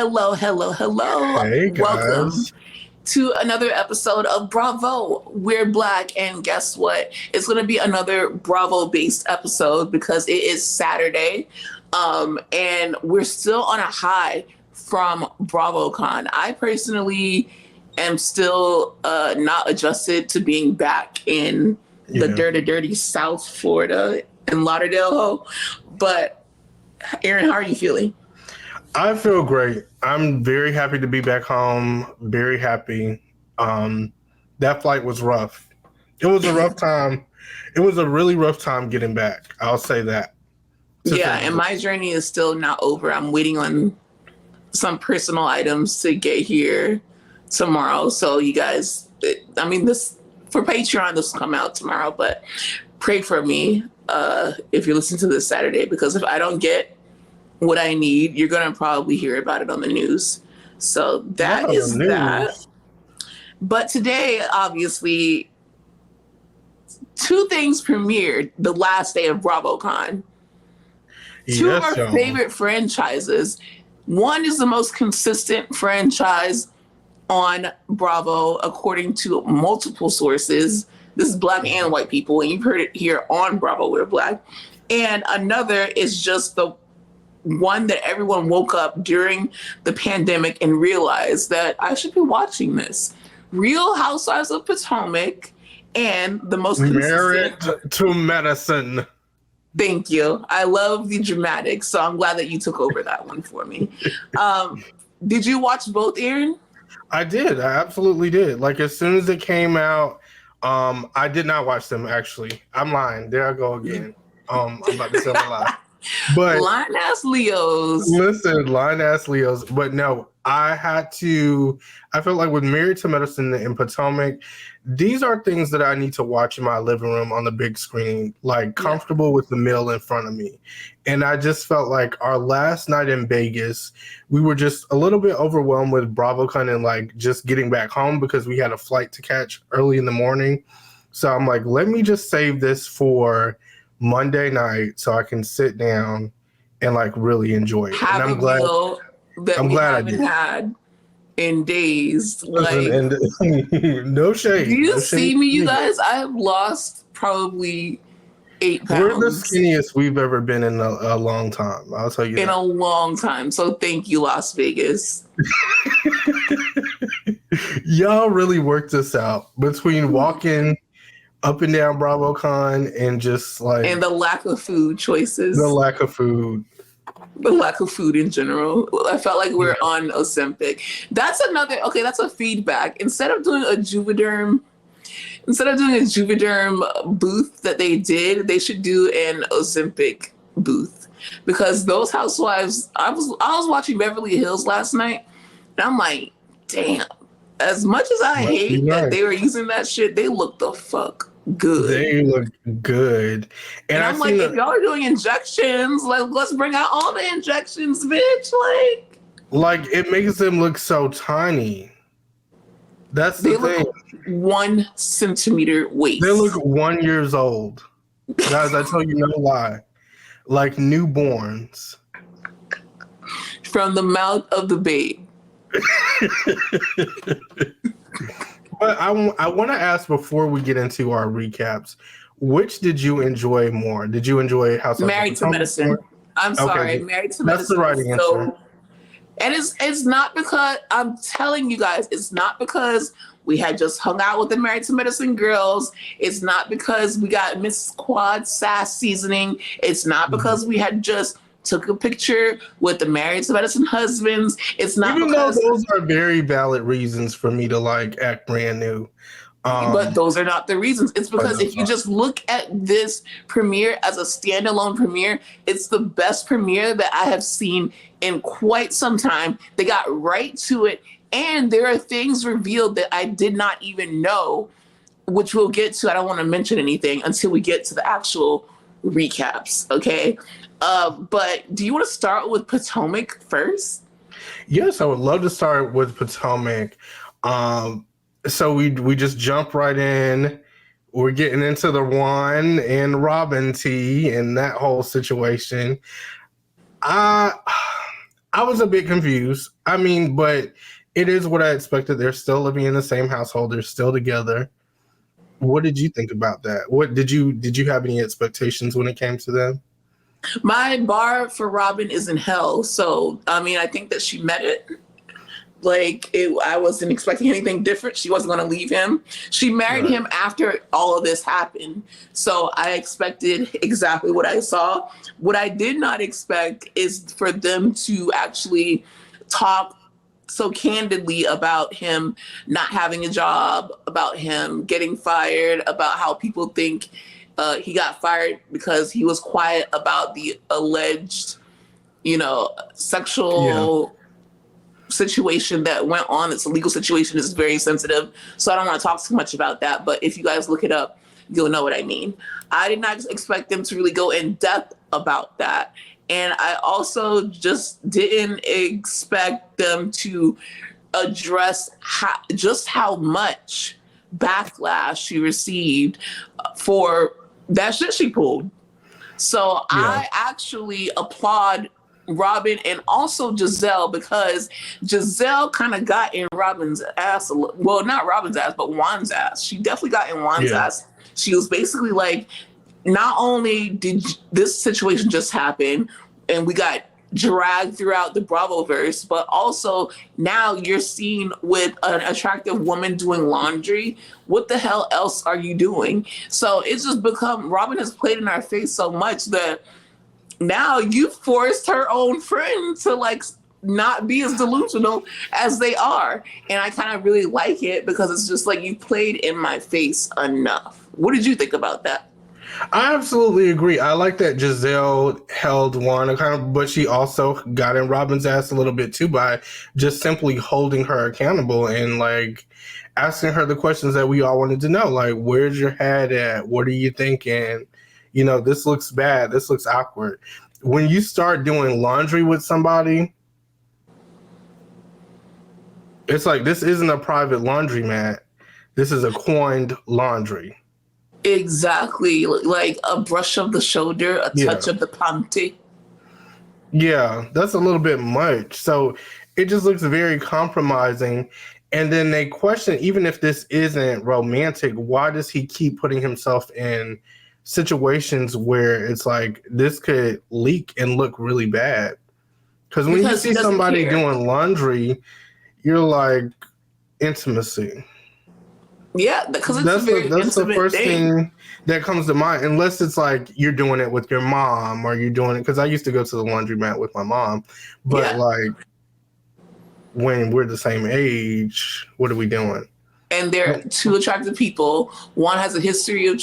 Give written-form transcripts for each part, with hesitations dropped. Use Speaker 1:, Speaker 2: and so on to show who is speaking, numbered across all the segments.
Speaker 1: Hello, hello, hello.
Speaker 2: Hey
Speaker 1: Welcome
Speaker 2: guys.
Speaker 1: to another episode of Bravo. We're Black, and guess what? It's going to be another Bravo-based episode because it is Saturday, and we're still on a high from Bravocon. I personally am still not adjusted to being back in the dirty South Florida in Lauderdale, but Aaron, how are you feeling?
Speaker 2: I feel great. I'm very happy to be back home. Very happy. That flight was rough. It was a rough time. It was a really rough time getting back. I'll say that.
Speaker 1: Yeah, and my journey is still not over. I'm waiting on some personal items to get here tomorrow. So you guys, this for Patreon, this will come out tomorrow, but pray for me if you're listening to this Saturday, because if I don't get what I need, you're going to probably hear about it on the news. So that is that. But today, obviously, two things premiered the last day of Bravocon. Two of our favorite franchises. One is the most consistent franchise on Bravo, according to multiple sources. This is Black and white people, and you've heard it here on Bravo, We're Black. And another is just the one that everyone woke up during the pandemic and realized that I should be watching this. Real Housewives of Potomac, and the most
Speaker 2: Married to Medicine.
Speaker 1: Thank you. I love the dramatics, so I'm glad that you took over that one for me. Did you watch both, Aaron?
Speaker 2: I did. I absolutely did. Like, as soon as it came out, I did not watch them, actually. I'm lying. There I go again. I'm about to say a lie. But
Speaker 1: lying ass Leos.
Speaker 2: Listen, lying ass Leos. But no, I felt like with Married to Medicine and Potomac, these are things that I need to watch in my living room on the big screen, like comfortable with the meal in front of me. And I just felt like our last night in Vegas, we were just a little bit overwhelmed with Bravocon and like just getting back home because we had a flight to catch early in the morning. So I'm like, let me just save this for Monday night so I can sit down and like really enjoy it.
Speaker 1: Have
Speaker 2: and I'm glad
Speaker 1: I had in days. Like,
Speaker 2: no shade.
Speaker 1: Do you see me, you guys? I have lost probably 8 pounds.
Speaker 2: We're the skinniest we've ever been in a long time. I'll tell you
Speaker 1: in
Speaker 2: that.
Speaker 1: a long time. So thank you, Las Vegas.
Speaker 2: Y'all really worked this out between walking up and down Bravocon and just like...
Speaker 1: And the lack of food choices.
Speaker 2: The lack of food.
Speaker 1: The lack of food in general. I felt like we're on Ozempic. That's a feedback. Instead of doing a Juvederm booth that they did, they should do an Ozempic booth. Because those housewives, I was watching Beverly Hills last night, and I'm like, damn, as much as I hate that they were using that shit, they look the fuck good.
Speaker 2: They look good.
Speaker 1: And I'm like, if y'all are doing injections, like, let's bring out all the injections, bitch.
Speaker 2: Like it makes them look so tiny. That's the thing.
Speaker 1: Look 1 centimeter waist.
Speaker 2: They look 1 year old. Guys, I tell you no lie. Like newborns.
Speaker 1: From the mouth of the babe.
Speaker 2: But I want to ask before we get into our recaps, which did you enjoy more? Did you enjoy Housewives
Speaker 1: Married to Medicine? More? I'm sorry, Married to Medicine.
Speaker 2: That's the right answer.
Speaker 1: And it's not because, I'm telling you guys, it's not because we had just hung out with the Married to Medicine girls. It's not because we got Miss Quad Sass seasoning. It's not because we had just took a picture with the Married to Medicine husbands. It's not
Speaker 2: even
Speaker 1: because
Speaker 2: though those are very valid reasons for me to like act brand new.
Speaker 1: But those are not the reasons. It's because if you just look at this premiere as a standalone premiere, it's the best premiere that I have seen in quite some time. They got right to it, and there are things revealed that I did not even know, which we'll get to. I don't want to mention anything until we get to the actual recaps, okay? But do you want to start with Potomac first?
Speaker 2: Yes, I would love to start with Potomac. So we just jump right in. We're getting into the Juan and Robin tea and that whole situation. I was a bit confused. I mean, but it is what I expected. They're still living in the same household. They're still together. What did you think about that? What did you have any expectations when it came to them?
Speaker 1: My bar for Robin is in hell. So, I mean, I think that she met it. I wasn't expecting anything different. She wasn't going to leave him. She married
Speaker 2: Right.
Speaker 1: him after all of this happened. So I expected exactly what I saw. What I did not expect is for them to actually talk so candidly about him not having a job, about him getting fired, about how people think he got fired because he was quiet about the alleged,
Speaker 2: Yeah.
Speaker 1: sexual situation that went on. It's a legal situation. It's very sensitive. So I don't want to talk too much about that. But if you guys look it up, you'll know what I mean. I did not expect them to really go in depth about that. And I also just didn't expect them to address how much backlash she received for that shit she pulled. So
Speaker 2: Yeah.
Speaker 1: I actually applaud Robin and also Gizelle, because Gizelle kind of got in Robin's ass. Well, not Robin's ass, but Juan's ass. She definitely got in Juan's
Speaker 2: Yeah.
Speaker 1: ass. She was basically like, not only did this situation just happen and we got dragged throughout the Bravoverse, but also now you're seen with an attractive woman doing laundry. What the hell else are you doing? So it's just become, Robin has played in our face so much that now you forced her own friend to not be as delusional as they are. And I kind of really like it because it's just like, you played in my face enough. What did you think about that?
Speaker 2: I absolutely agree. I like that Giselle held Juana kind of, but she also got in Robin's ass a little bit too by just simply holding her accountable and like asking her the questions that we all wanted to know. Like, where's your head at? What are you thinking? This looks bad. This looks awkward. When you start doing laundry with somebody, it's like, this isn't a private laundromat. This is a coined laundry.
Speaker 1: Exactly. Like a brush of the shoulder, a
Speaker 2: Yeah.
Speaker 1: touch of the panty.
Speaker 2: Yeah, that's a little bit much. So it just looks very compromising. And then they question, even if this isn't romantic, why does he keep putting himself in situations where it's like this could leak and look really bad? Because when you
Speaker 1: Because he
Speaker 2: see
Speaker 1: doesn't
Speaker 2: somebody
Speaker 1: care.
Speaker 2: doing laundry, you're like, intimacy.
Speaker 1: Yeah, because it's a
Speaker 2: That's the
Speaker 1: very
Speaker 2: that's the
Speaker 1: intimate
Speaker 2: first
Speaker 1: thing.
Speaker 2: thing that comes to mind, unless it's like you're doing it with your mom or you're doing it because I used to go to the laundromat with my mom, but
Speaker 1: Yeah.
Speaker 2: like when we're the same age, what are we doing?
Speaker 1: And they're two attractive people. One has a history of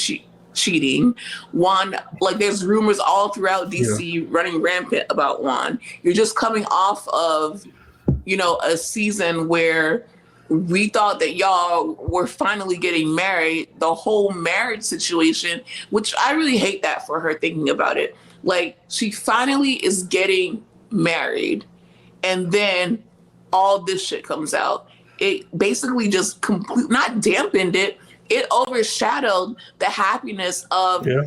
Speaker 1: cheating. One, like, there's rumors all throughout
Speaker 2: Yeah,
Speaker 1: DC running rampant about Juan. You're just coming off of, a season where we thought that y'all were finally getting married. The whole marriage situation, which I really hate that for her thinking about it. Like, she finally is getting married, and then all this shit comes out. It basically just not dampened it. It overshadowed the happiness of,
Speaker 2: yeah,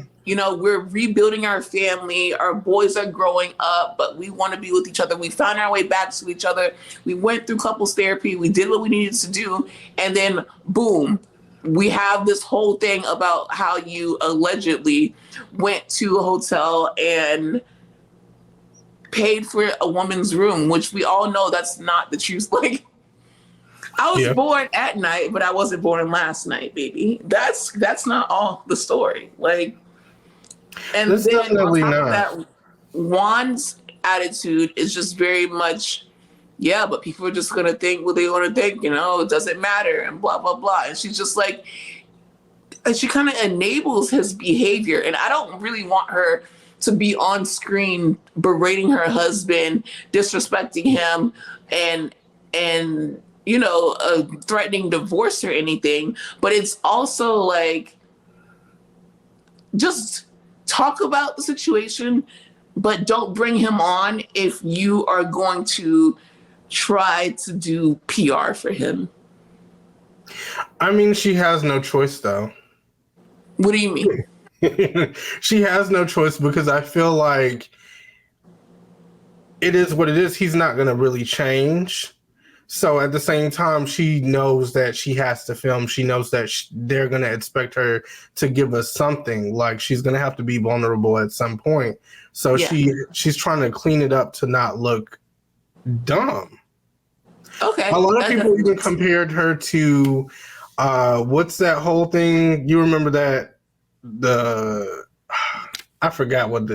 Speaker 1: we're rebuilding our family. Our boys are growing up, but we want to be with each other. We found our way back to each other. We went through couples therapy. We did what we needed to do. And then boom, we have this whole thing about how you allegedly went to a hotel and paid for a woman's room, which we all know that's not the truth. Like, I was
Speaker 2: yeah.
Speaker 1: born at night, but I wasn't born last night, baby. That's not all the story. Like, and
Speaker 2: That's
Speaker 1: then on
Speaker 2: definitely
Speaker 1: top of
Speaker 2: not.
Speaker 1: that, Juan's attitude is just very much, yeah, but people are just gonna think what they want to think, it doesn't matter, and blah blah blah. And she's just like, and she kind of enables his behavior. And I don't really want her to be on screen berating her husband, disrespecting him, and threatening divorce or anything. But it's also like, just talk about the situation, but don't bring him on if you are going to try to do PR for him.
Speaker 2: I mean, she has no choice though.
Speaker 1: What do you mean?
Speaker 2: She has no choice because I feel like it is what it is. He's not going to really change. So at the same time, she knows that she has to film. She knows that they're going to expect her to give us something. Like, she's going to have to be vulnerable at some point. So she's trying to clean it up to not look dumb.
Speaker 1: Okay.
Speaker 2: A lot of people even compared her to what's that whole thing? You remember that I forgot what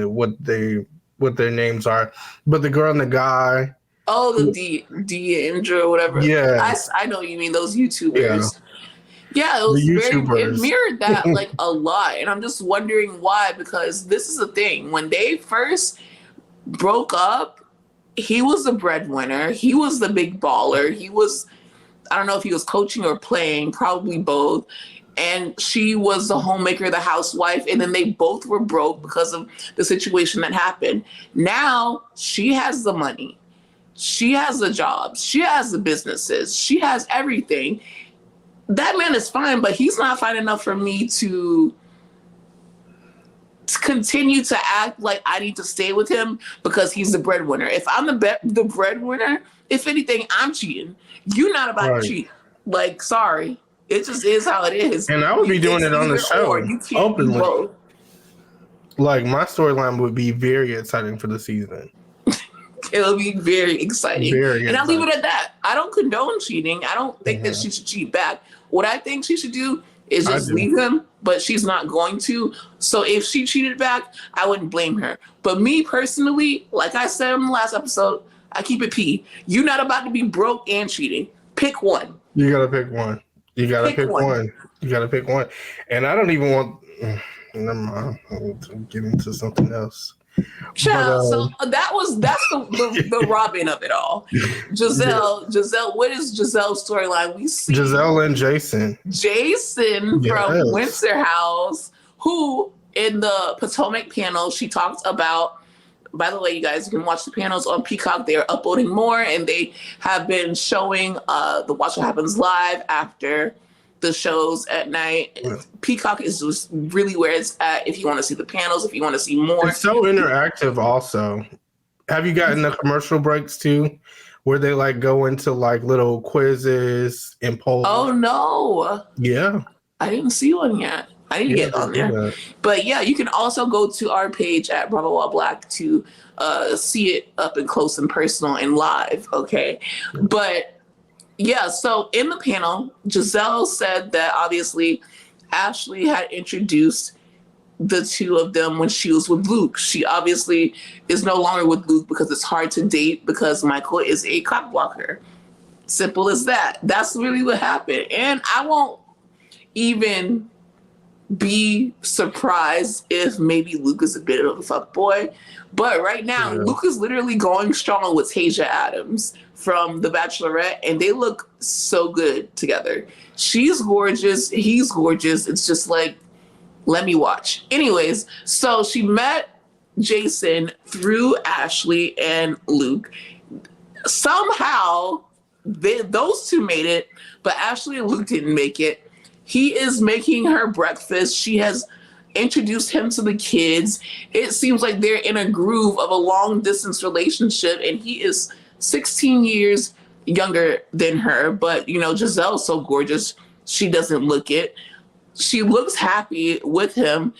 Speaker 2: their names are, but the girl and the guy.
Speaker 1: Oh, the D'Andra or whatever.
Speaker 2: Yeah,
Speaker 1: I know what you mean, those YouTubers. Yeah, it was it mirrored that like a lot, and I'm just wondering why. Because this is the thing: when they first broke up, he was the breadwinner. He was the big baller. He was, I don't know if he was coaching or playing, probably both. And she was the homemaker, the housewife, and then they both were broke because of the situation that happened. Now she has the money. She has the jobs. She has the businesses. She has everything. That man is fine, but he's not fine enough for me to continue to act like I need to stay with him because he's the breadwinner. If I'm the breadwinner, if anything, I'm cheating. You're not about to cheat. Like, sorry. It just is how it is.
Speaker 2: And I would be doing it on the show openly. Like, my storyline would be very exciting for the season.
Speaker 1: It'll be very exciting. And I'll leave it at that. I don't condone cheating. I don't think that she should cheat back. What I think she should do is just leave him, but she's not going to. So if she cheated back, I wouldn't blame her. But me personally, like I said in the last episode, I keep it P. You're not about to be broke and cheating. Pick one.
Speaker 2: You got to pick one. You got to pick one. You got to pick one. And I don't even want... Never mind. I'm getting into something else.
Speaker 1: Child, so that's the Robin of it all. Gizelle, what is Gizelle's storyline? We see
Speaker 2: Gizelle and Jason.
Speaker 1: From Winter House, who in the Potomac panel, she talked about, by the way, you guys, you can watch the panels on Peacock. They are uploading more, and they have been showing the Watch What Happens live after the shows at night. Peacock is just really where it's at if you want to see the panels, if you want to see more.
Speaker 2: It's so interactive also. Have you gotten the commercial breaks too, where they like go into like little quizzes and polls?
Speaker 1: Oh no.
Speaker 2: Yeah.
Speaker 1: I didn't see one yet. I need to get on there. But yeah, you can also go to our page at Bravo Black to see it up and close and personal and live. Okay. But yeah, so in the panel, Gizelle said that obviously Ashley had introduced the two of them when she was with Luke. She obviously is no longer with Luke because it's hard to date because Michael is a cock blocker. Simple as that. That's really what happened. And I won't even be surprised if maybe Luke is a bit of a fuckboy. But right now, Luke is literally going strong with Tasia Adams from The Bachelorette, and they look so good together. She's gorgeous. He's gorgeous. It's just like, let me watch. Anyways, so she met Jason through Ashley and Luke. Somehow, those two made it, but Ashley and Luke didn't make it. He is making her breakfast. She has introduced him to the kids. It seems like they're in a groove of a long distance relationship, and he is 16 years younger than her. But, you know, Gizelle's so gorgeous, she doesn't look it. She looks happy with him.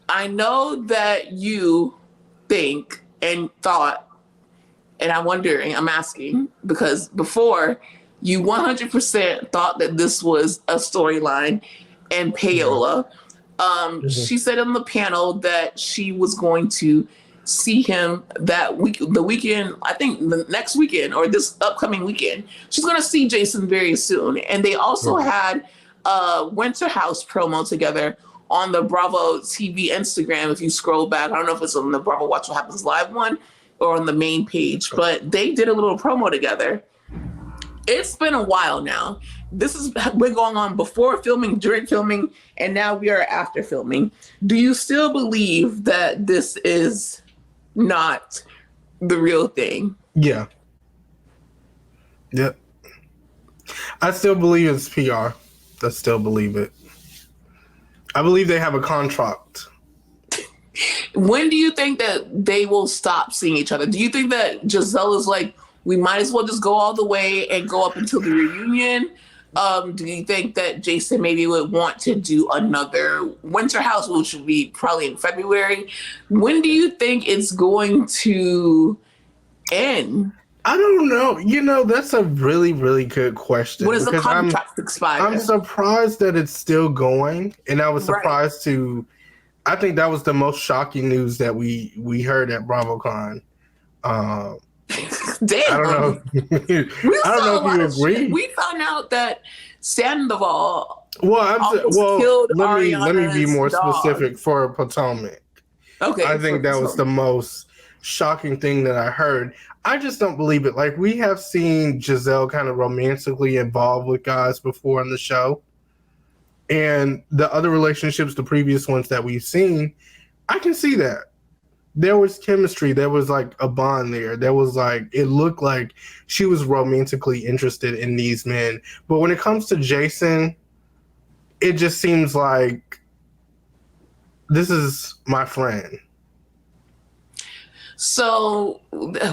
Speaker 1: I know that you think and thought, and I'm asking, because before you 100% thought that this was a storyline and payola. She said on the panel that she was going to see him that week, the weekend, I think the next weekend or this upcoming weekend. She's going to see Jason very soon. And they also had a Winter House promo together on the Bravo TV Instagram. If you scroll back, I don't know if it's on the Bravo Watch What Happens Live one or on the main page, but they did a little promo together. It's been a while now. This has been going on before filming, during filming, and now we are after filming. Do you still believe that this is not the real thing?
Speaker 2: Yeah. Yep. I still believe it's PR. I still believe it. I believe they have a contract.
Speaker 1: When do you think that they will stop seeing each other? Do you think that Gizelle is like, we might as well just go all the way and go up until the reunion? Do you think that Jason maybe would want to do another Winter House, which would be probably in February? When do you think it's going to end?
Speaker 2: I don't know. You know, that's a really, really good question.
Speaker 1: When does the contract expire?
Speaker 2: I'm surprised that it's still going. And I was surprised to, I think that was the most shocking news that we heard at Bravocon.
Speaker 1: Damn.
Speaker 2: I don't know. I don't know if you agree.
Speaker 1: We found out that Sandoval
Speaker 2: Well,
Speaker 1: killed
Speaker 2: let me be more
Speaker 1: dog.
Speaker 2: specific for Potomac.
Speaker 1: Okay.
Speaker 2: I think that was the most shocking thing that I heard. I just don't believe it. Like, we have seen Gizelle kind of romantically involved with guys before on the show. And the other relationships, the previous ones that we've seen, I can see that. There was chemistry. There was like a bond there. There was like, it looked like she was romantically interested in these men. But when it comes to Jason, it just seems like this is my friend.
Speaker 1: So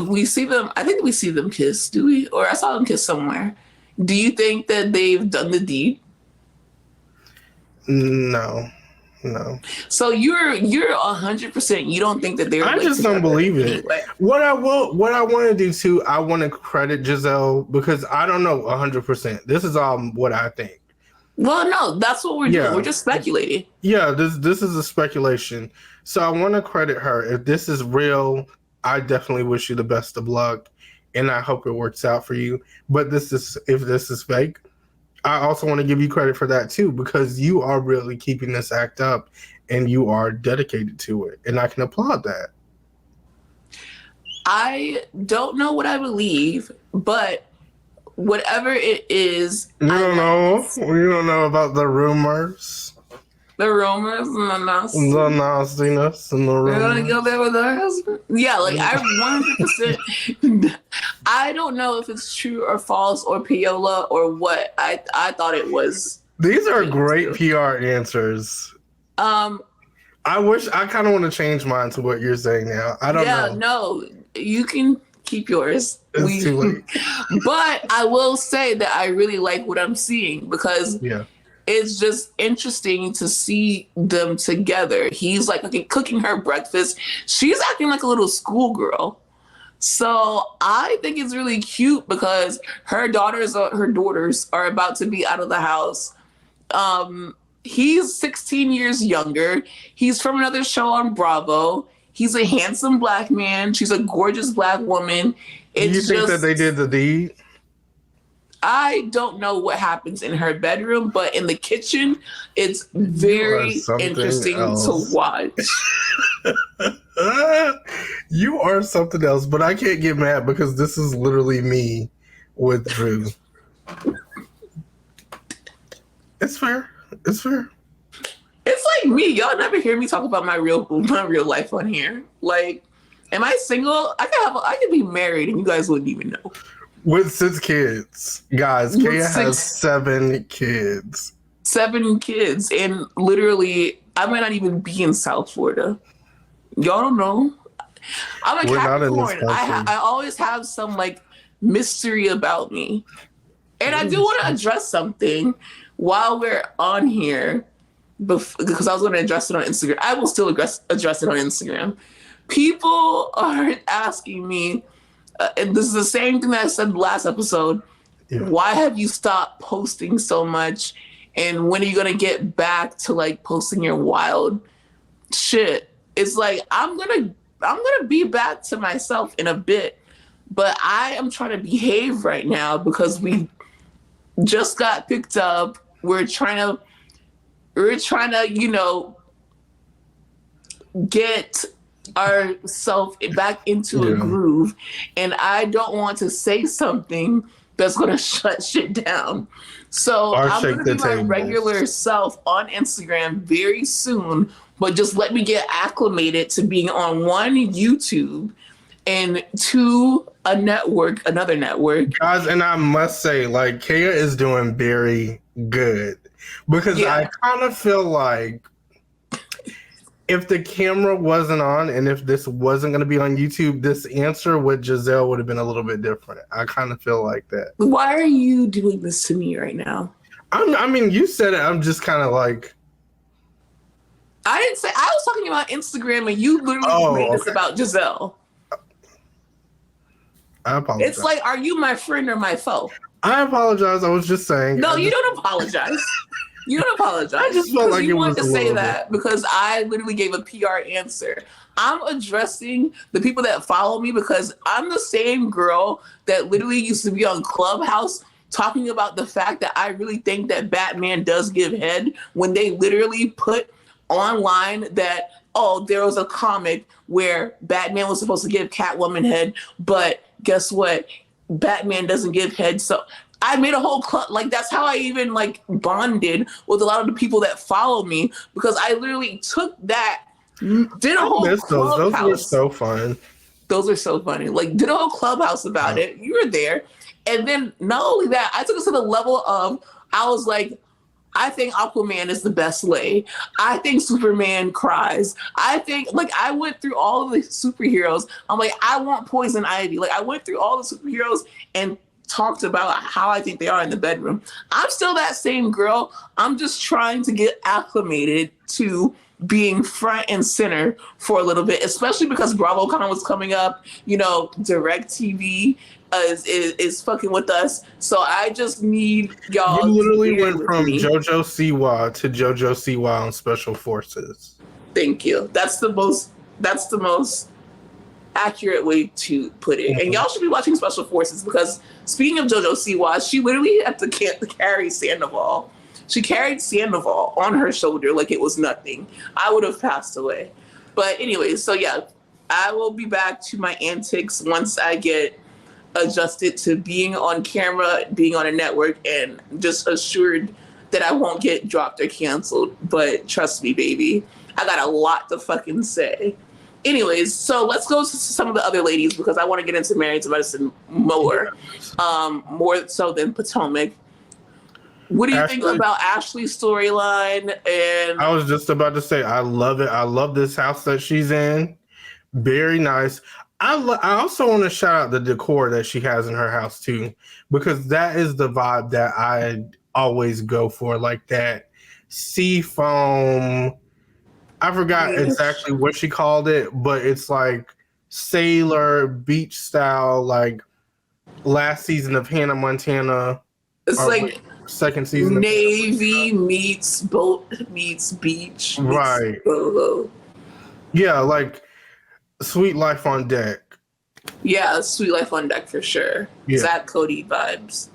Speaker 1: we see them, I think we see them kiss, do we? Or I saw them kiss somewhere. Do you think that they've done the deed?
Speaker 2: No.
Speaker 1: So you're 100%. You don't think that they're.
Speaker 2: I just don't believe it. Anyway. What I want to do too, I want to credit Gizelle because I don't know 100%. This is all what I think.
Speaker 1: Well, no, that's what we're doing. We're just speculating.
Speaker 2: Yeah, this is a speculation. So I want to credit her. If this is real, I definitely wish you the best of luck, and I hope it works out for you. But if this is fake, I also want to give you credit for that too, because you are really keeping this act up and you are dedicated to it. And I can applaud that.
Speaker 1: I don't know what I believe, but whatever it is.
Speaker 2: You don't know about the rumors.
Speaker 1: The rumors and the nastiness.
Speaker 2: The nastiness and the rumors.
Speaker 1: You're gonna go there with her husband? Yeah, like I 100%. I don't know if it's true or false or Piola or what. I thought it was.
Speaker 2: These are great PR answers. I kind of want to change mine to what you're saying now. I don't know. Yeah,
Speaker 1: no, you can keep yours.
Speaker 2: It's too late.
Speaker 1: But I will say that I really like what I'm seeing because it's just interesting to see them together. He's like cooking her breakfast. She's acting like a little schoolgirl. So I think it's really cute because her daughters are about to be out of the house. He's 16 years younger. He's from another show on Bravo. He's a handsome black man. She's a gorgeous black woman.
Speaker 2: Do you think that they did the deed?
Speaker 1: I don't know what happens in her bedroom, but in the kitchen, it's very interesting to watch.
Speaker 2: You are something else, but I can't get mad because this is literally me with Drew. It's fair. It's fair.
Speaker 1: It's like me. Y'all never hear me talk about my real life on here. Like, am I single? I could be married and you guys wouldn't even know.
Speaker 2: With 6 kids. Guys, Kaya has 7 kids.
Speaker 1: 7 kids. And literally, I might not even be in South Florida. Y'all don't know. I'm a Capricorn. I always have some like mystery about me. And I do want to address something while we're on here. Because I was going to address it on Instagram. I will still address it on Instagram. People are asking me, and this is the same thing that I said last episode. Yeah. Why have you stopped posting so much? And when are you gonna get back to like posting your wild shit? It's like I'm gonna be back to myself in a bit, but I am trying to behave right now because we just got picked up. We're trying to, get ourselves back into a groove, and I don't want to say something that's going to shut shit down. So I'm going to be my regular self on Instagram very soon, but just let me get acclimated to being on 1, YouTube, and 2, another network.
Speaker 2: Guys, and I must say, like, Kaya is doing very good because I kind of feel like if the camera wasn't on and if this wasn't going to be on YouTube, this answer with Gizelle would have been a little bit different. I kind of feel like that.
Speaker 1: Why are you doing this to me right now?
Speaker 2: I mean, you said it. I'm just kind of like.
Speaker 1: I didn't say. I was talking about Instagram, and you literally made this about Gizelle.
Speaker 2: I apologize.
Speaker 1: It's like, are you my friend or my foe?
Speaker 2: I apologize. I was just saying.
Speaker 1: No, you don't apologize. You don't apologize.
Speaker 2: I just felt like
Speaker 1: you
Speaker 2: it
Speaker 1: wanted
Speaker 2: was
Speaker 1: to
Speaker 2: a
Speaker 1: say
Speaker 2: little
Speaker 1: that because I literally gave a PR answer. I'm addressing the people that follow me because I'm the same girl that literally used to be on Clubhouse talking about the fact that I really think that Batman does give head when they literally put online that, oh, there was a comic where Batman was supposed to give Catwoman head, but guess what? Batman doesn't give head. So I made a whole club. Like, that's how I even like bonded with a lot of the people that follow me because I literally took that, did a whole clubhouse.
Speaker 2: Those were so fun.
Speaker 1: Those are so funny. Like, did a whole clubhouse about it. You were there. And then not only that, I took it to the level of, I was like, I think Aquaman is the best lay. I think Superman cries. I think, like, I went through all of the superheroes. I'm like, I want Poison Ivy. Like, I went through all the superheroes and talked about how I think they are in the bedroom. I'm still that same girl. I'm just trying to get acclimated to being front and center for a little bit, especially because Bravocon was coming up. You know, DirecTV is fucking with us. So I just need y'all.
Speaker 2: You literally went from JoJo Siwa to JoJo Siwa on Special Forces.
Speaker 1: Thank you. That's the most accurate way to put it. And y'all should be watching Special Forces because speaking of JoJo Siwa, she literally had to carry Sandoval. She carried Sandoval on her shoulder like it was nothing. I would have passed away. But anyway, so yeah, I will be back to my antics once I get adjusted to being on camera, being on a network, and just assured that I won't get dropped or canceled. But trust me, baby, I got a lot to fucking say. Anyways, so let's go to some of the other ladies because I want to get into Married to Medicine more so than Potomac. What do you think about Ashley's storyline? And
Speaker 2: I was just about to say, I love it. I love this house that she's in. Very nice. I also want to shout out the decor that she has in her house too, because that is the vibe that I always go for, like that sea foam. I forgot exactly what she called it, but it's like sailor beach style, like last season of Hannah Montana.
Speaker 1: It's like
Speaker 2: second season
Speaker 1: Navy meets boat meets beach.
Speaker 2: Right. Yeah, like Sweet Life on Deck.
Speaker 1: Yeah, Sweet Life on Deck for sure.
Speaker 2: Yeah.
Speaker 1: Zach Cody vibes.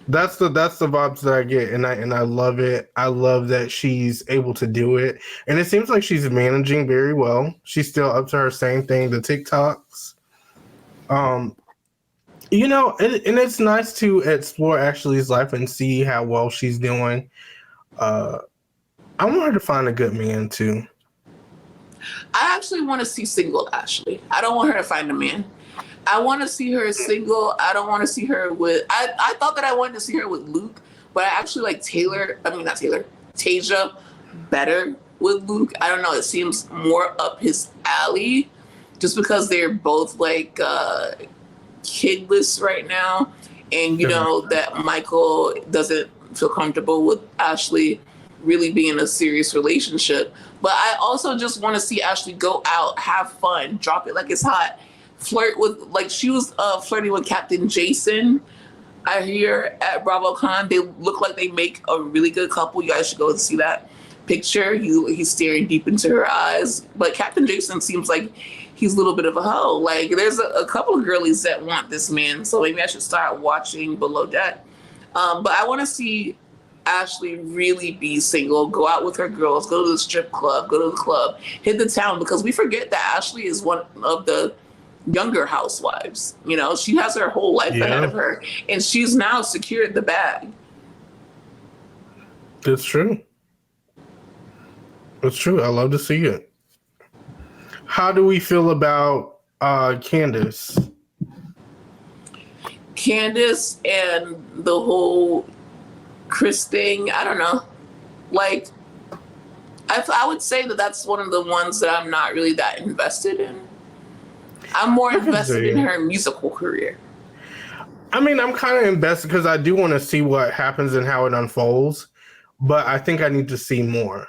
Speaker 2: That's the vibes that I get, and I love it. I love that she's able to do it, and it seems like she's managing very well. She's still up to her same thing, the TikToks. You know, and it's nice to explore Ashley's life and see how well she's doing. I want her to find a good man too.
Speaker 1: I actually want to see single Ashley. I don't want her to find a man. I want to see her single. I don't want to see her with. I thought that I wanted to see her with Luke, but I actually like Tasia better with Luke. I don't know. It seems more up his alley, just because they're both like kidless right now, and you know that Michael doesn't feel comfortable with Ashley really being in a serious relationship. But I also just want to see Ashley go out, have fun, drop it like it's hot, flirt with, like she was flirting with Captain Jason. I hear at BravoCon, they look like they make a really good couple. You guys should go and see that picture. He's staring deep into her eyes. But Captain Jason seems like he's a little bit of a hoe. Like there's a couple of girlies that want this man, so maybe I should start watching Below Deck. But I want to see Ashley really be single, go out with her girls, go to the strip club, go to the club, hit the town, because we forget that Ashley is one of the younger housewives. You know, she has her whole life ahead of her, and she's now secured the bag.
Speaker 2: It's true. It's true. I love to see it. How do we feel about Candace?
Speaker 1: Candace and the whole Chris thing, I don't know. Like, I would say that that's one of the ones that I'm not really that invested in. I'm more invested in her musical career.
Speaker 2: I mean, I'm kind of invested because I do want to see what happens and how it unfolds, but I think I need to see more.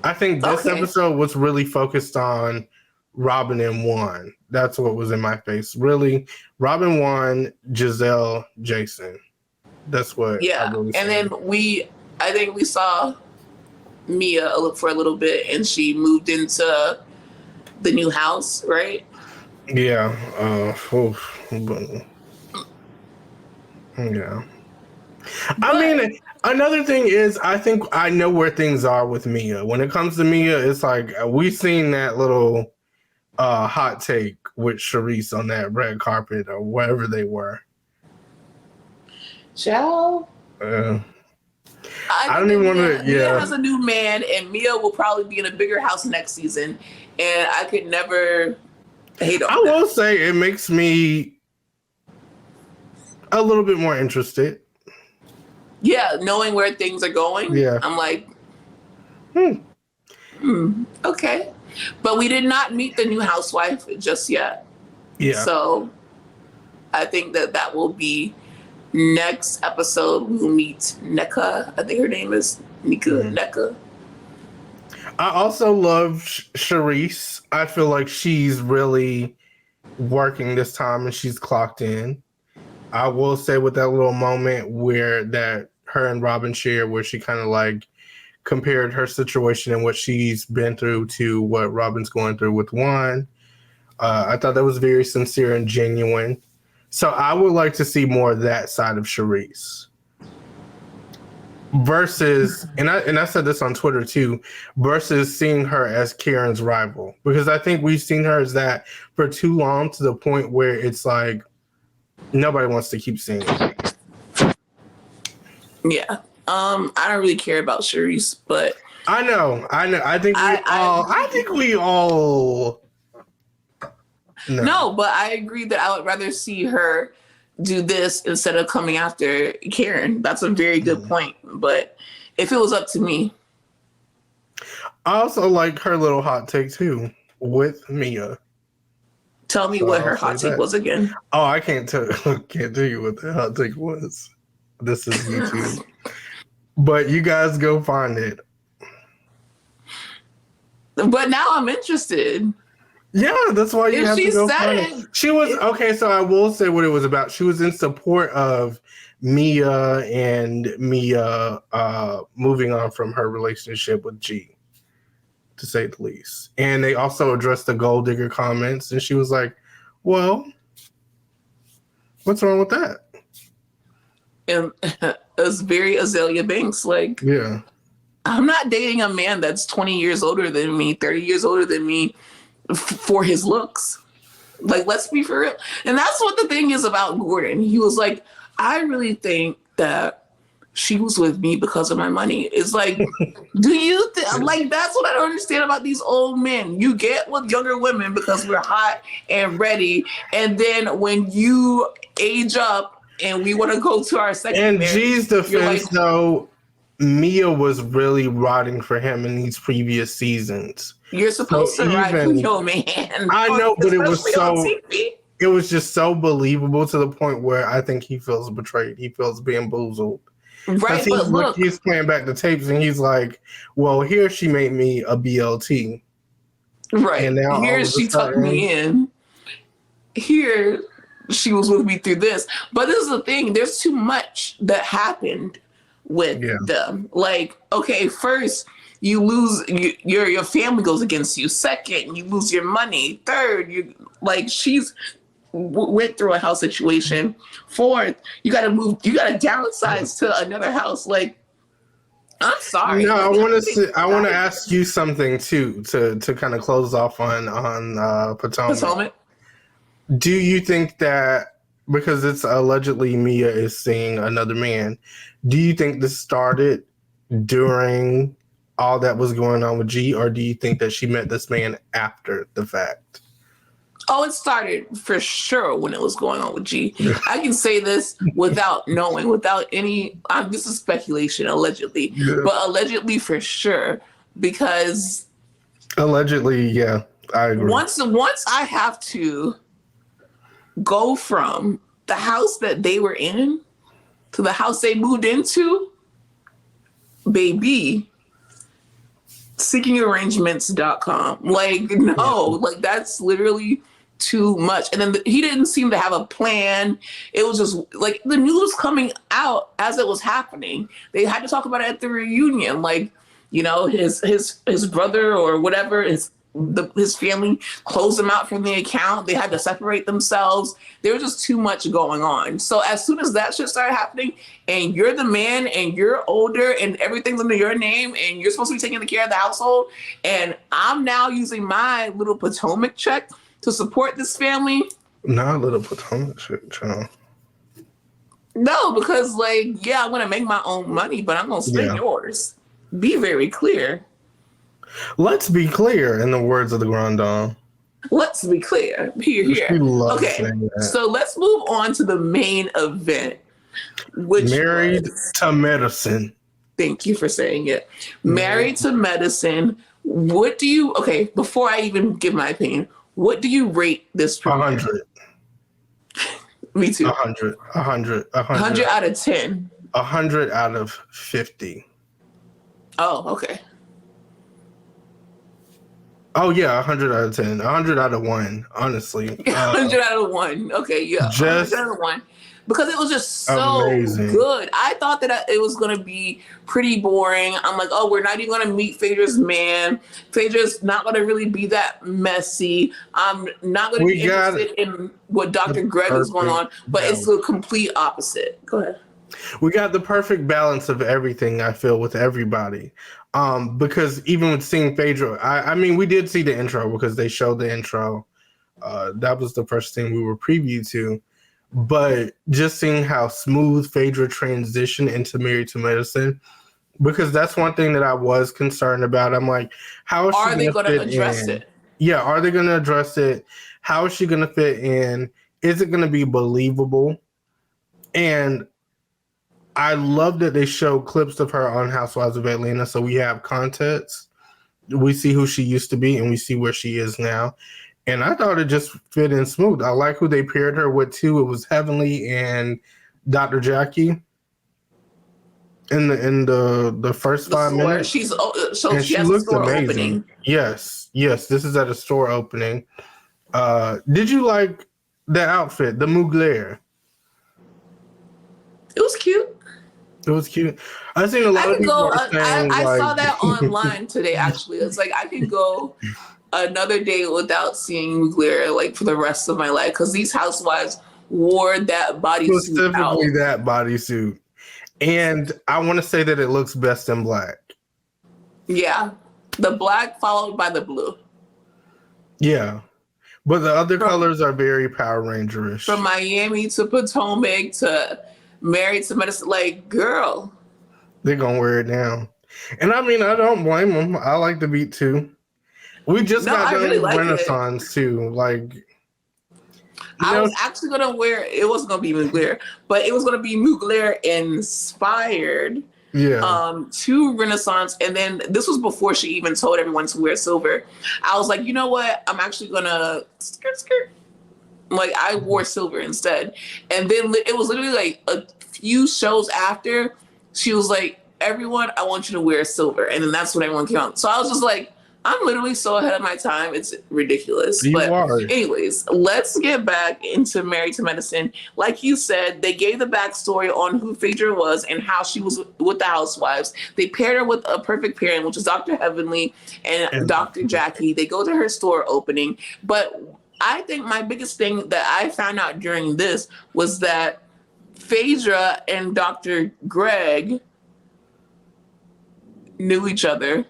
Speaker 2: I think this episode was really focused on Robin and Juan. That's what was in my face. Really, Robin, Juan, Gizelle, Jason. That's what.
Speaker 1: Yeah, and then I think we saw Mia for a little bit, and she moved into the new house, right?
Speaker 2: Yeah. Yeah. I mean, another thing is, I think I know where things are with Mia. When it comes to Mia, it's like we've seen that little hot take with Charisse on that red carpet or wherever they were.
Speaker 1: Ciao.
Speaker 2: I don't even want to.
Speaker 1: Mia has a new man, and Mia will probably be in a bigger house next season. And I could never hate on that.
Speaker 2: I will say it makes me a little bit more interested.
Speaker 1: Yeah, knowing where things are going.
Speaker 2: Yeah,
Speaker 1: I'm like, okay. But we did not meet the new housewife just yet.
Speaker 2: Yeah.
Speaker 1: So I think that will be next episode. We'll meet Nneka. I think her name is Nneka.
Speaker 2: I also love Charisse. I feel like she's really working this time and she's clocked in. I will say with that little moment where that her and Robin share, where she kind of like compared her situation and what she's been through to what Robin's going through with Juan. I thought that was very sincere and genuine. So I would like to see more of that side of Charisse. Versus, and I said this on Twitter too, versus seeing her as Karen's rival. Because I think we've seen her as that for too long to the point where it's like nobody wants to keep seeing it.
Speaker 1: Yeah. I don't really care about Charisse, but
Speaker 2: I know. I think we all
Speaker 1: No, but I agree that I would rather see her do this instead of coming after Karen. That's a very good point. But if it was up to me.
Speaker 2: I also like her little hot take too with Mia.
Speaker 1: Tell me what her hot take was again.
Speaker 2: Oh, I can't tell you what the hot take was. This is YouTube. But you guys go find it.
Speaker 1: But now I'm interested.
Speaker 2: Yeah, that's why you have to go find it. She was okay. So I will say what it was about. She was in support of Mia and Mia moving on from her relationship with G, to say the least. And they also addressed the gold digger comments, and she was like, "Well, what's wrong with that?"
Speaker 1: And it's very Azalea Banks. Like,
Speaker 2: yeah,
Speaker 1: I'm not dating a man that's 20 years older than me, 30 years older than me. For his looks. Like, let's be for real. And that's what the thing is about Gordon. He was like, I really think that she was with me because of my money. It's like, do you like, that's what I don't understand about these old men. You get with younger women because we're hot and ready, and then when you age up and we want to go to our second marriage,
Speaker 2: G's defense like, though, Mia was really rotting for him in these previous seasons.
Speaker 1: You're supposed to ride for your man.
Speaker 2: I know, but it was just so believable to the point where I think he feels betrayed. He feels bamboozled.
Speaker 1: Right, but look,
Speaker 2: he's playing back the tapes and he's like, well, here she made me a BLT.
Speaker 1: Right. And now here she tucked me in. Here she was with me through this. But this is the thing. There's too much that happened with them. Like, okay, first you lose your family goes against you. Second, you lose your money. Third, she's went through a house situation. Fourth, you got to downsize to another house. Like, I'm sorry.
Speaker 2: No, I want to ask you something too to kind of close off on Potomac. Do you think that because it's allegedly Mia is seeing another man, do you think this started during all that was going on with G, or do you think that she met this man after the fact?
Speaker 1: Oh, it started for sure when it was going on with G. I can say this without knowing, without any, this is speculation, allegedly. Yeah. But allegedly for sure, because
Speaker 2: allegedly, yeah, I agree.
Speaker 1: once I have to go from the house that they were in to the house they moved into, baby, seekingarrangements.com. Like, no, like that's literally too much. And then he didn't seem to have a plan. It was just like the news was coming out as it was happening. They had to talk about it at the reunion. Like, you know, his brother or whatever, his family closed him out from the account. They had to separate themselves. There was just too much going on. So as soon as that shit started happening, and you're the man, and you're older, and everything's under your name, and you're supposed to be taking care of the household, and I'm now using my little Potomac check to support this family.
Speaker 2: Not a little Potomac check, child.
Speaker 1: No, because like, yeah, I'm gonna make my own money, but I'm gonna spend yours. Be very clear.
Speaker 2: Let's be clear, in the words of the Grand Dame.
Speaker 1: Let's be clear. Here. Okay, so let's move on to the main event, which
Speaker 2: Married to Medicine.
Speaker 1: Thank you for saying it. Married to Medicine. What do you? Okay, before I even give my opinion, what do you rate this?
Speaker 2: 100.
Speaker 1: Me too.
Speaker 2: 100
Speaker 1: out of 10.
Speaker 2: 100 out of 50.
Speaker 1: Oh, okay.
Speaker 2: Oh yeah, 100 out of 10. 100 out of 1, honestly.
Speaker 1: 100 out of 1. Okay, yeah.
Speaker 2: Just
Speaker 1: 100 out of 1. Because it was just so
Speaker 2: amazing.
Speaker 1: Good. I thought that it was going to be pretty boring. I'm like, oh, we're not even going to meet Phaedra's man. Phaedra's not going to really be that messy. I'm not going to be interested in what Dr. Greg is going on. But it's the complete opposite. Go ahead.
Speaker 2: We got the perfect balance of everything, I feel, with everybody. Because even with seeing Phaedra, I mean, we did see the intro because they showed the intro. That was the first thing we were previewed to. But just seeing how smooth Phaedra transitioned into Married to Medicine, because that's one thing that I was concerned about. I'm like, how is
Speaker 1: Are they going to address it?
Speaker 2: Yeah, are they going to address it? How is she going to fit in? Is it going to be believable? And I love that they show clips of her on Housewives of Atlanta, so we have context. We see who she used to be, and we see where she is now. And I thought it just fit in smooth. I like who they paired her with too. It was Heavenly and Dr. Jackie in the first 5 minutes.
Speaker 1: She has a store
Speaker 2: amazing.
Speaker 1: Opening.
Speaker 2: Yes. This is at a store opening. Did you like the outfit, the Mugler?
Speaker 1: It was cute.
Speaker 2: It was cute. I've seen a lot of people saying,
Speaker 1: I saw that online today, actually. It's like I can go another day without seeing Mugler like for the rest of my life, because these housewives wore that bodysuit.
Speaker 2: Specifically that bodysuit. And I want to say that it looks best in black.
Speaker 1: Yeah. The black followed by the blue.
Speaker 2: Yeah. But the other colors are very Power Ranger-ish.
Speaker 1: From Miami to Potomac to Married to Medicine, like, girl.
Speaker 2: They're going to wear it now. And I mean, I don't blame them. I like the beat too. We just got done with Renaissance too. Like,
Speaker 1: I was actually going to wear, it wasn't going to be Mugler, but it was going to be Mugler inspired to Renaissance. And then this was before she even told everyone to wear silver. I was like, you know what? I'm actually going to skirt. Like, I wore silver instead. And then it was literally like a few shows after, she was like, everyone, I want you to wear silver. And then that's when everyone came out. So I was just like, I'm literally so ahead of my time. It's ridiculous. Anyways, let's get back into Married to Medicine. Like you said, they gave the backstory on who Phaedra was and how she was with the housewives. They paired her with a perfect pairing, which is Dr. Heavenly and Dr. Jackie. They go to her store opening. But I think my biggest thing that I found out during this was that Phaedra and Dr. Greg knew each other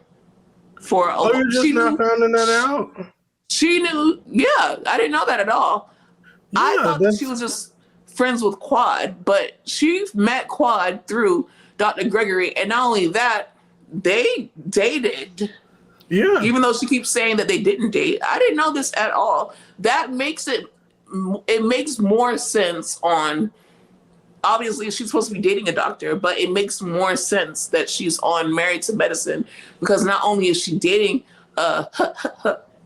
Speaker 1: for a
Speaker 2: long time. Oh, you're just not finding that out?
Speaker 1: She knew, yeah, I didn't know that at all. Yeah, I thought that she was just friends with Quad, but she met Quad through Dr. Gregory, and not only that, they dated.
Speaker 2: Yeah.
Speaker 1: Even though she keeps saying that they didn't date. I didn't know this at all. That makes it makes more sense on obviously she's supposed to be dating a doctor, but it makes more sense that she's on Married to Medicine because not only is she dating a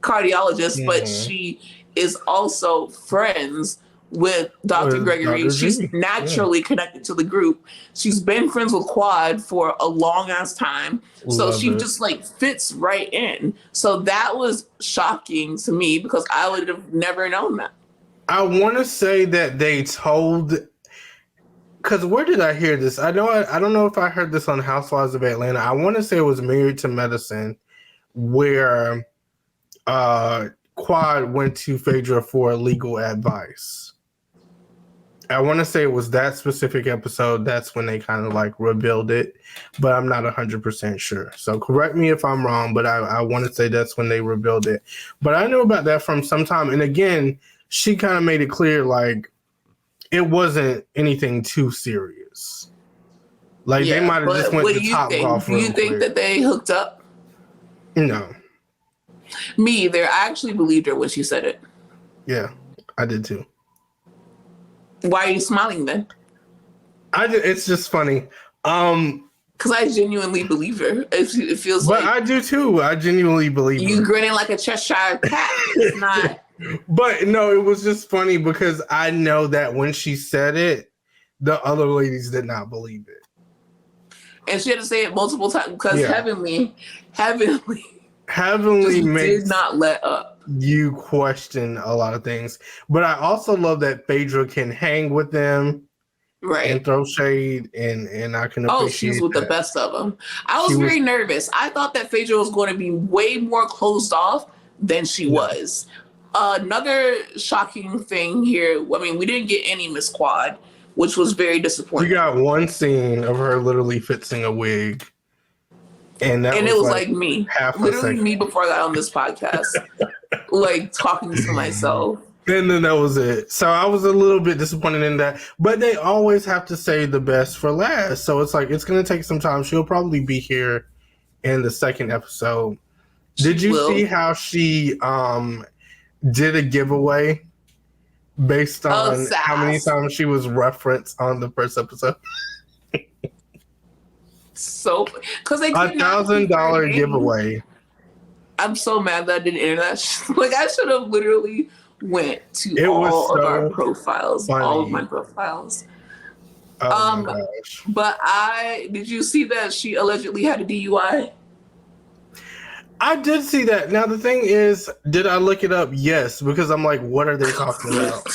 Speaker 1: cardiologist, but she is also friends with Dr. Gregory.
Speaker 2: Dr.
Speaker 1: She's
Speaker 2: G.
Speaker 1: naturally connected to the group. She's been friends with Quad for a long ass time. So she just like fits right in. So that was shocking to me because I would have never known that.
Speaker 2: I want to say that they told, because where did I hear this? I don't know if I heard this on Housewives of Atlanta. I want to say it was Married to Medicine, where Quad went to Phaedra for legal advice. I want to say it was that specific episode. That's when they kind of like revealed it, but I'm not 100% sure. So correct me if I'm wrong, but I want to say that's when they revealed it. But I knew about that from some time. And again, she kind of made it clear, like, it wasn't anything too serious. Like, they might have just went to Topgolf.
Speaker 1: Do you think that they hooked up?
Speaker 2: No.
Speaker 1: Me either. I actually believed her when she said it.
Speaker 2: Yeah, I did too.
Speaker 1: Why are you smiling then?
Speaker 2: It's just funny.
Speaker 1: Because I genuinely believe her. It feels
Speaker 2: but
Speaker 1: like.
Speaker 2: I do too. I genuinely believe
Speaker 1: you
Speaker 2: her.
Speaker 1: grinning like a Cheshire cat. It's not.
Speaker 2: But no, it was just funny because I know that when she said it, the other ladies did not believe it.
Speaker 1: And she had to say it multiple times because Heavenly
Speaker 2: makes
Speaker 1: did not let up.
Speaker 2: You question a lot of things. But I also love that Phaedra can hang with them.
Speaker 1: Right.
Speaker 2: And throw shade, and I can appreciate
Speaker 1: Oh, she's with the best of them. I was very nervous. I thought that Phaedra was going to be way more closed off than she was. Another shocking thing here, I mean, we didn't get any Miss Quad, which was very disappointing.
Speaker 2: We got one scene of her literally fixing a wig. And it was
Speaker 1: like me. Literally me before I got on this podcast. Like talking to myself.
Speaker 2: And then that was it. So I was a little bit disappointed in that. But they always have to save the best for last. So it's like, it's going to take some time. She'll probably be here in the second episode. Did you see how she did a giveaway based on how many times she was referenced on the first episode?
Speaker 1: So, because they
Speaker 2: $1,000 giveaway.
Speaker 1: I'm so mad that I didn't enter that. Like, I should have literally went to all of our profiles, all of my profiles.
Speaker 2: Oh my gosh.
Speaker 1: But did you see that she allegedly had a DUI?
Speaker 2: I did see that. Now the thing is, did I look it up? Yes, because I'm like, what are they talking about?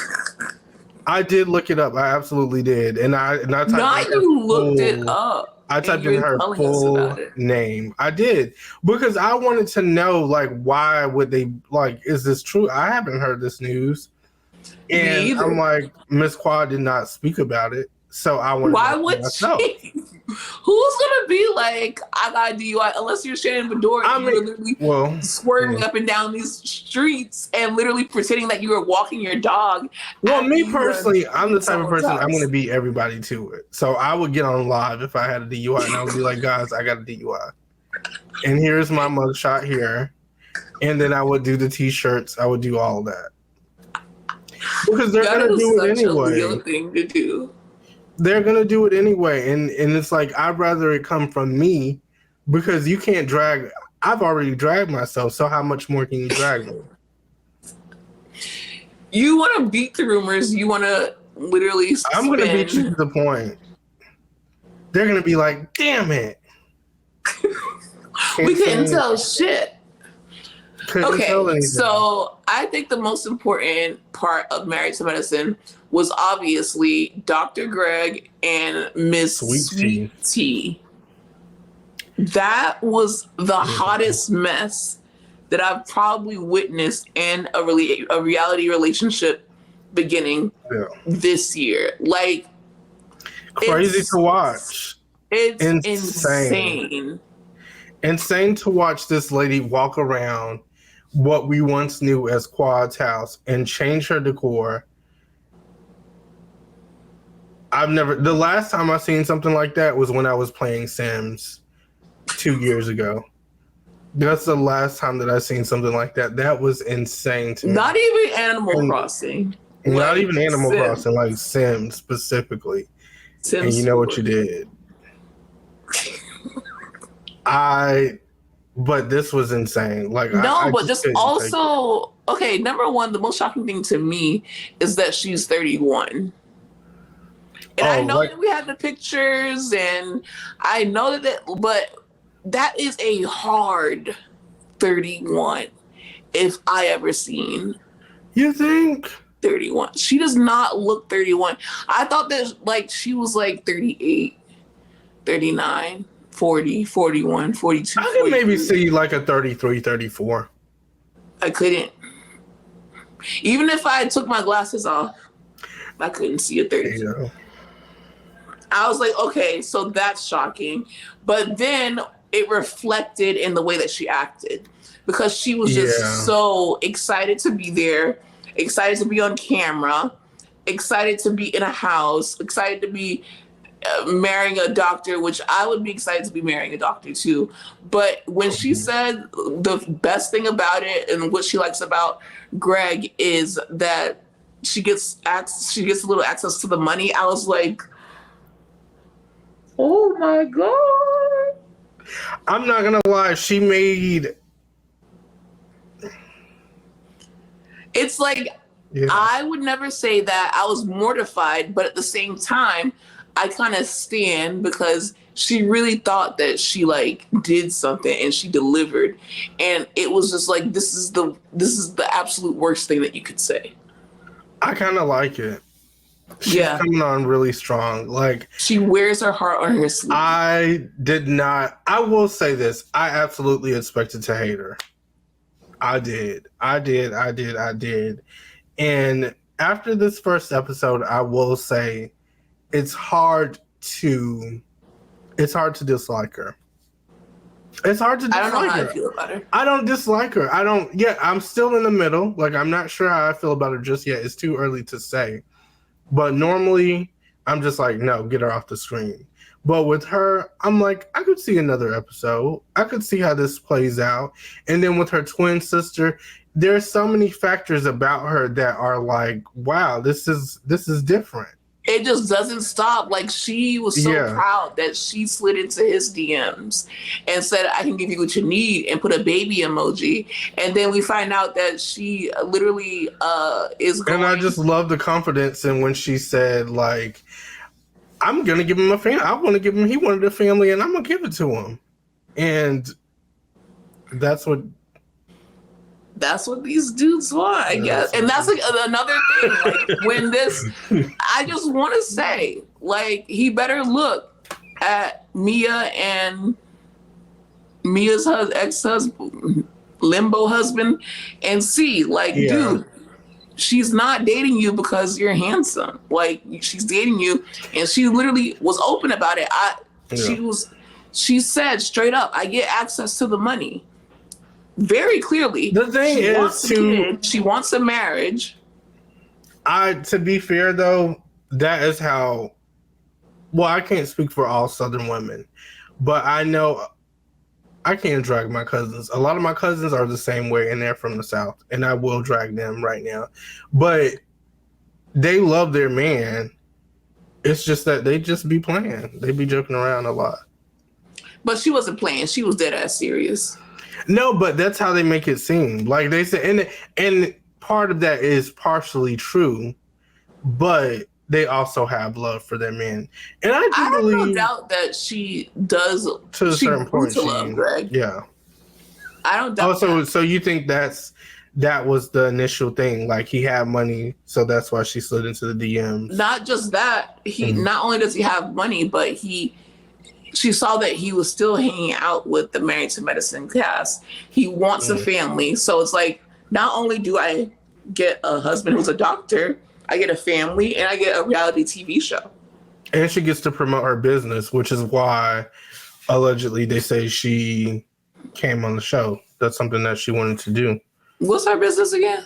Speaker 2: I did look it up. I absolutely did, and I typed
Speaker 1: looked it up.
Speaker 2: I typed in her full name. I did because I wanted to know, like, why would they, like, is this true? I haven't heard this news, and I'm like, Miss Quad did not speak about it, so I wanted.
Speaker 1: Why would she? Who's gonna be like, I got a DUI unless you're Shannon Bedore and you're literally swerving up and down these streets and literally pretending that you were walking your dog.
Speaker 2: Well, me personally, I'm the type of person I'm gonna beat everybody to it. So I would get on live if I had a DUI and I would be like, guys, I got a DUI. And here's my mugshot here. And then I would do the t-shirts, I would do all that. Because they're gonna do it anyway.
Speaker 1: That is such a Leo thing to do.
Speaker 2: They're gonna do it anyway, and it's like I'd rather it come from me because you can't drag. I've already dragged myself, so how much more can you drag me?
Speaker 1: You want to beat the rumors. You want to literally.
Speaker 2: I'm gonna beat you to the point. They're gonna be like, "Damn it,
Speaker 1: we couldn't tell shit." Okay, so I think the most important part of Married to Medicine was obviously Dr. Greg and Miss Sweet Tea. That was the hottest mess that I've probably witnessed in a reality relationship beginning this year. Like,
Speaker 2: crazy to watch.
Speaker 1: It's insane.
Speaker 2: Insane to watch this lady walk around what we once knew as Quad's house and change her decor. The last time I seen something like that was when I was playing Sims 2 years ago. That's the last time that I seen something like that. That was insane to me.
Speaker 1: Not even Animal Crossing.
Speaker 2: Not even Animal Crossing, like Sims specifically. And you know what you did? But this was insane. Like,
Speaker 1: no,
Speaker 2: I
Speaker 1: but just
Speaker 2: couldn't take it.
Speaker 1: also, okay, number one, the most shocking thing to me is that she's 31. And I know that we had the pictures, and I know but that is a hard 31 if I ever seen.
Speaker 2: You think?
Speaker 1: 31. She does not look 31. I thought that like she was like 38, 39, 40, 41, 42.
Speaker 2: I could maybe see like a 33, 34.
Speaker 1: I couldn't. Even if I took my glasses off, I couldn't see a 32.
Speaker 2: Yeah.
Speaker 1: I was like, okay, so that's shocking. But then it reflected in the way that she acted, because she was just so excited to be there, excited to be on camera, excited to be in a house, excited to be marrying a doctor, which I would be excited to be marrying a doctor too. But when she said the best thing about it and what she likes about Greg is that she gets a little access to the money, I was like, oh my God.
Speaker 2: I'm not gonna lie, she made.
Speaker 1: It's like, I would never say that. I was mortified, but at the same time, I kind of stand, because she really thought that she like did something and she delivered, and it was just like, this is the absolute worst thing that you could say.
Speaker 2: I kind of like it. She's coming on really strong. Like,
Speaker 1: she wears her heart on her sleeve.
Speaker 2: I will say this. I absolutely expected to hate her. I did. And after this first episode, I will say it's hard to dislike her. It's hard to dislike her.
Speaker 1: I don't know how I feel about her.
Speaker 2: I don't dislike her. I'm still in the middle. Like, I'm not sure how I feel about her just yet. It's too early to say. But normally, I'm just like, no, get her off the screen. But with her, I'm like, I could see another episode. I could see how this plays out. And then with her twin sister, there's so many factors about her that are like, wow, this is different.
Speaker 1: It just doesn't stop. Like, she was so proud that she slid into his DMs and said, I can give you what you need, and put a baby emoji. And then we find out that she literally is going.
Speaker 2: And I just love the confidence in when she said, like, I'm going to give him a family. I want to give him, he wanted a family, and I'm going to give it to him. And that's what these dudes want, I guess. And that's like another thing. Like, when this, I just want to say, like, he better look at Mia and Mia's ex-husband, limbo husband, and see, like, dude, she's not dating you because you're handsome. Like, she's dating you, and she literally was open about it. She said straight up, I get access to the money. Very clearly. The thing she wants a marriage. To be fair though, that is how, well, I can't speak for all Southern women, but I know I can't drag my cousins. A lot of my cousins are the same way, and they're from the South, and I will drag them right now. But they love their man. It's just that they just be playing. They be joking around a lot.
Speaker 1: But she wasn't playing. She was dead ass serious.
Speaker 2: No, but that's how they make it seem. Like they say, and part of that is partially true, but they also have love for their men. And I
Speaker 1: have no doubt that she does
Speaker 2: to a certain point.
Speaker 1: Love Greg.
Speaker 2: Yeah,
Speaker 1: I don't doubt.
Speaker 2: So you think that was the initial thing? Like, he had money, so that's why she slid into the DMs.
Speaker 1: Not just that. He not only does he have money, but she saw that he was still hanging out with the Married to Medicine cast. He wants a family. So it's like, not only do I get a husband who's a doctor, I get a family, and I get a reality TV show.
Speaker 2: And she gets to promote her business, which is why allegedly they say she came on the show. That's something that she wanted to do.
Speaker 1: What's her business again?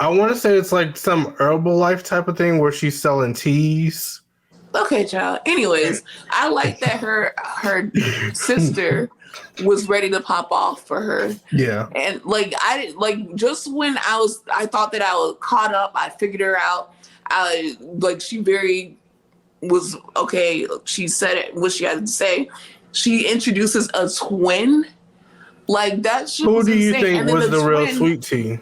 Speaker 2: I want to say it's like some Herbalife type of thing where she's selling teas.
Speaker 1: Okay, child. Anyways, I like that her sister was ready to pop off for her.
Speaker 2: Yeah.
Speaker 1: And like, just when I thought that I was caught up, I figured her out. She very was okay. She said it, what she had to say. She introduces a twin. Like that shit
Speaker 2: Who
Speaker 1: was
Speaker 2: do you
Speaker 1: insane.
Speaker 2: think
Speaker 1: And then
Speaker 2: was the real
Speaker 1: twin,
Speaker 2: sweet tea?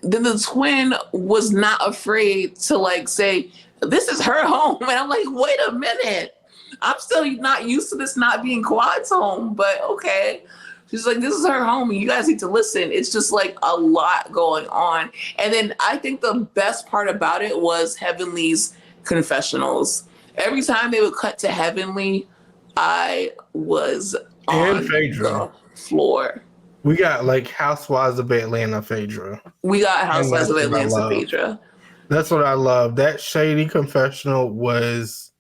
Speaker 1: Then the twin was not afraid to like say, this is her home. And I'm like, wait a minute. I'm still not used to this not being Quad's home, but okay. She's like, this is her home. And you guys need to listen. It's just like a lot going on. And then I think the best part about it was Heavenly's confessionals. Every time they would cut to Heavenly, I was on
Speaker 2: Phaedra.
Speaker 1: the floor.
Speaker 2: We got like Housewives of Atlanta Phaedra.
Speaker 1: We got Housewives of Atlanta Phaedra.
Speaker 2: That's what I love. That shady confessional was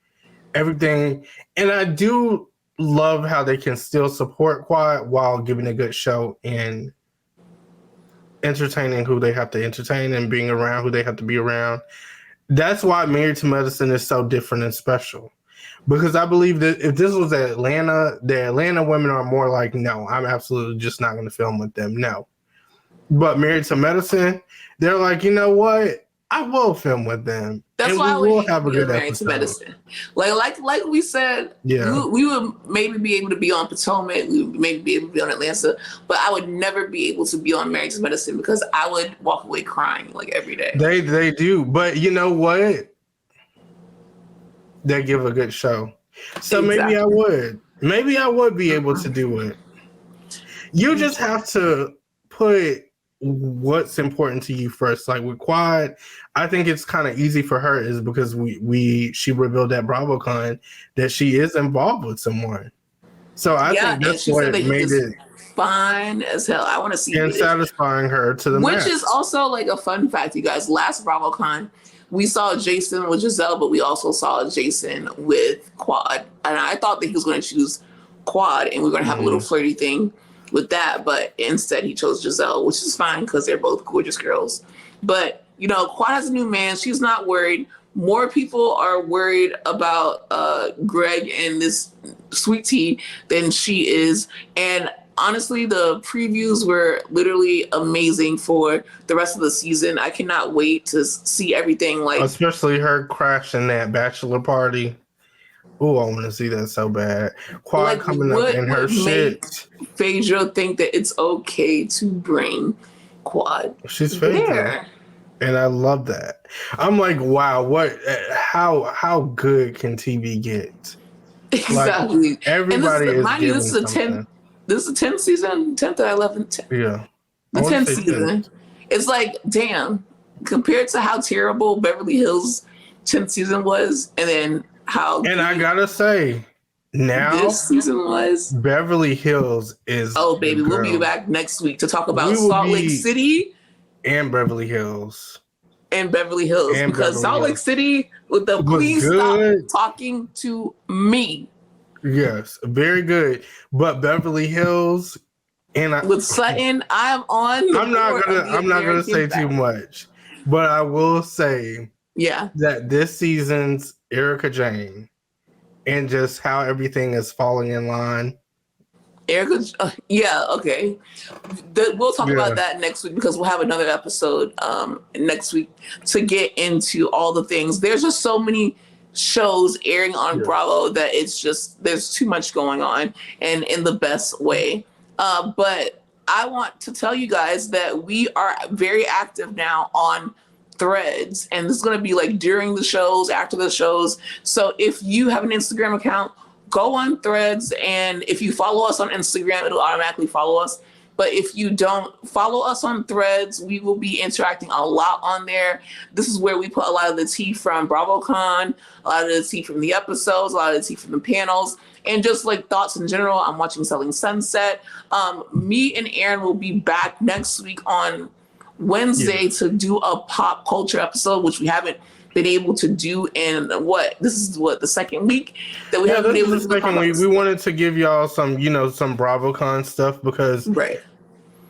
Speaker 2: everything. And I do love how they can still support Quad while giving a good show and entertaining who they have to entertain and being around who they have to be around. That's why Married to Medicine is so different and special. Because I believe that if this was Atlanta, the Atlanta women are more like, no, I'm absolutely just not going to film with them. No. But Married to Medicine, they're like, you know what? I will film with them.
Speaker 1: That's
Speaker 2: and
Speaker 1: why
Speaker 2: we will have a good
Speaker 1: Married
Speaker 2: episode.
Speaker 1: to Medicine. Like we said, we would maybe be able to be on Potomac, we would maybe be able to be on Atlanta, but I would never be able to be on Married to Medicine because I would walk away crying like every day.
Speaker 2: They do, but you know what? They give a good show. So maybe I would be able to do it. You just have to put what's important to you first. Like with Quad, I think it's kind of easy for her is because she revealed at Bravocon that she is involved with someone. So I think that's what made it
Speaker 1: fine as hell. I want to see
Speaker 2: and satisfying her to the max.
Speaker 1: Which is also like a fun fact, you guys. Last Bravocon, we saw Jason with Gizelle, but we also saw Jason with Quad. And I thought that he was going to choose Quad and we are going to have a little flirty thing with that. But instead he chose Gizelle, which is fine because they're both gorgeous girls. But, you know, Quad has a new man. She's not worried. More people are worried about Greg and this sweet tea than she is. And honestly, the previews were literally amazing for the rest of the season. I cannot wait to see everything. Like,
Speaker 2: especially her crashing that bachelor party. Oh, I want to see that so bad. Quad like, coming up in her shit.
Speaker 1: Phaedra think that it's okay to bring Quad.
Speaker 2: She's Phaedra. And I love that. I'm like, wow, how good can TV get?
Speaker 1: Exactly.
Speaker 2: Like, everybody is
Speaker 1: mind you, this is the 10th season, 10th or 11th.
Speaker 2: Yeah.
Speaker 1: The 10th season. It's like, damn, compared to how terrible Beverly Hills 10th season was, and then how.
Speaker 2: And I gotta say, now
Speaker 1: this season was.
Speaker 2: Beverly Hills is.
Speaker 1: Oh, baby, we'll be back next week to talk about Salt Lake City.
Speaker 2: And Beverly Hills.
Speaker 1: Because Salt Lake City, with the please stop talking to me.
Speaker 2: Yes, very good. But Beverly Hills and
Speaker 1: with Sutton, I'm on.
Speaker 2: I'm not gonna say too much, but I will say that this season's Erica Jane and just how everything is falling in line.
Speaker 1: Erica, okay. We'll talk about that next week because we'll have another episode next week to get into all the things. There's just so many shows airing on Bravo that it's just, there's too much going on, and in the best way. But I want to tell you guys that we are very active now on Threads, and this is going to be like during the shows, after the shows. So if you have an Instagram account, go on Threads, and if you follow us on Instagram, it'll automatically follow us. But if you don't follow us on Threads, we will be interacting a lot on there. This is where we put a lot of the tea from Bravocon, a lot of the tea from the episodes, a lot of the tea from the panels, and just like thoughts in general. I'm watching Selling Sunset. Me and Aaron will be back next week on Wednesday to do a pop culture episode, which we haven't been able to do in the second week that we haven't been able to do. The second week.
Speaker 2: We wanted to give y'all some Bravocon stuff because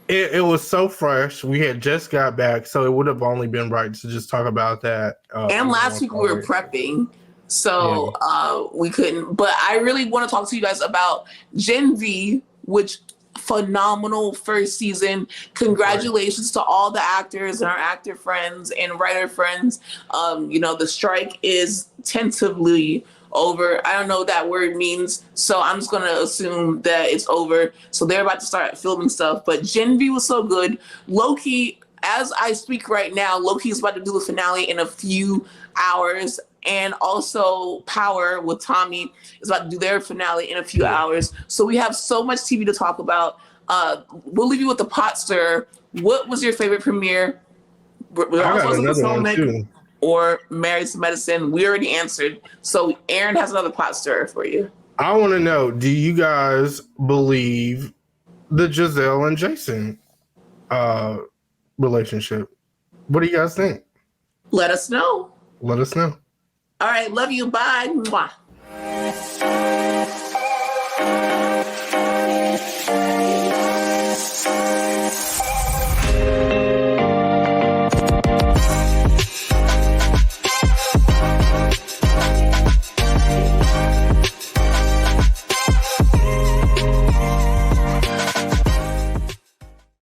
Speaker 2: it was so fresh. We had just got back, so it would have only been right to just talk about that.
Speaker 1: And last week we were prepping, so we couldn't. But I really want to talk to you guys about Gen V, which phenomenal first season. Congratulations to all the actors and our actor friends and writer friends. The strike is tentatively over. I don't know what that word means, so I'm just gonna assume that it's over. So they're about to start filming stuff. But Gen V was so good. Loki, as I speak right now, Loki is about to do the finale in a few hours. And also Power with Tommy is about to do their finale in a few hours. So we have so much TV to talk about. We'll leave you with the pot stir. What was your favorite premiere?
Speaker 2: I got another one too.
Speaker 1: Or Married to Medicine? We already answered. So Aaron has another pot stir for you.
Speaker 2: I want to know, do you guys believe the Gizelle and Jason relationship? What do you guys think?
Speaker 1: Let us know.
Speaker 2: Let us know.
Speaker 1: All right. Love you. Bye. Mwah.